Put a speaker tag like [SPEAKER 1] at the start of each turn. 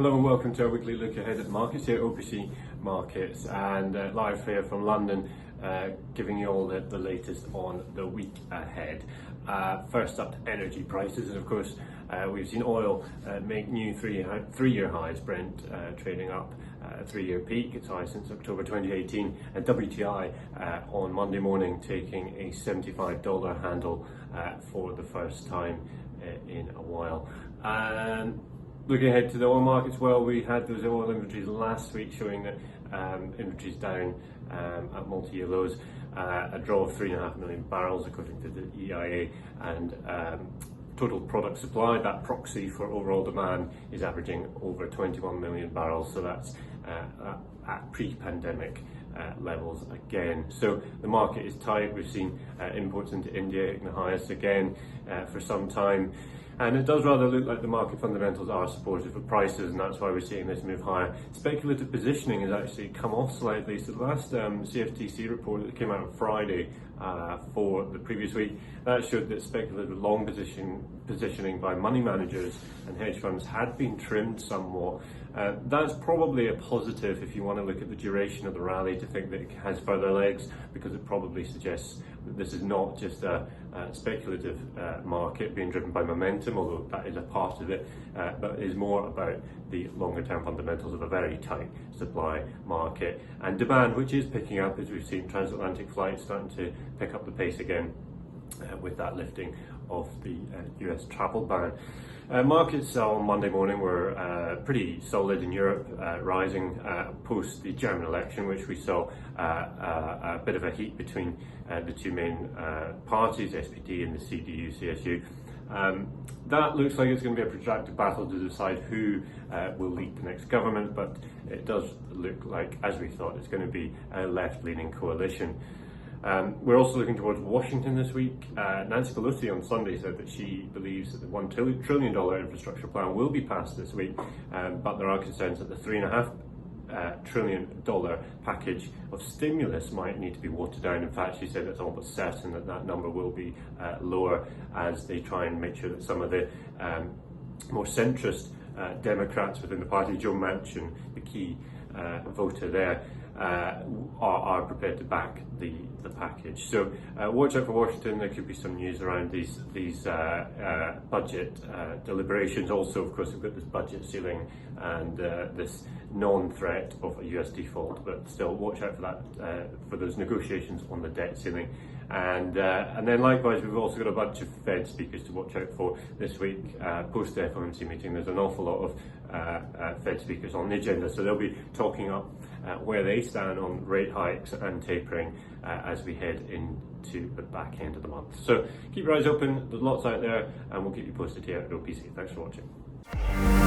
[SPEAKER 1] Hello and welcome to our weekly look ahead at the markets here at OPC Markets, and live here from London, giving you all the latest on the week ahead. First up, energy prices, and of course we've seen oil make new three-year highs. Brent trading up a three-year peak, its high since October 2018, and WTI on Monday morning taking a $75 handle for the first time in a while. Looking ahead to the oil markets, well, we had those oil inventories last week showing that inventories down at multi-year lows, a draw of 3.5 million barrels according to the EIA, and total product supply, that proxy for overall demand, is averaging over 21 million barrels, so that's at pre-pandemic levels again. So the market is tight. We've seen imports into India hitting the highest again for some time. And it does rather look like the market fundamentals are supportive of prices, and that's why we're seeing this move higher. Speculative positioning has actually come off slightly. So the last CFDs report that came out on Friday for the previous week, that showed that speculative long positioning by money managers and hedge funds had been trimmed somewhat. That's probably a positive if you want to look at the duration of the rally, to think that it has further legs, because it probably suggests that this is not just a speculative market being driven by momentum, although that is a part of it, but is more about the longer term fundamentals of a very tight supply market and demand, which is picking up as we've seen transatlantic flights starting to pick up the pace again with that lifting of the US travel ban. Markets on Monday morning were pretty solid in Europe, rising post the German election, which we saw a bit of a heat between the two main parties, SPD and the CDU-CSU. That looks like it's going to be a protracted battle to decide who will lead the next government, but it does look like, as we thought, it's going to be a left-leaning coalition. We're also looking towards Washington this week. Nancy Pelosi on Sunday said that she believes that the $1 trillion infrastructure plan will be passed this week, but there are concerns that the $3.5 trillion package of stimulus might need to be watered down. In fact, she said it's almost certain that that number will be lower, as they try and make sure that some of the more centrist Democrats within the party, Joe Manchin, the key voter there, are prepared to back the package. So watch out for Washington. There could be some news around these budget deliberations. Also, of course, we've got this budget ceiling and this non-threat of a US default, but still watch out for that, for those negotiations on the debt ceiling. And then likewise, we've also got a bunch of Fed speakers to watch out for this week. Post the FOMC meeting, there's an awful lot of Fed speakers on the agenda, so they'll be talking up where they stand on rate hikes and tapering as we head into the back end of the month. So keep your eyes open, there's lots out there, and we'll keep you posted here at OPC. Thanks for watching.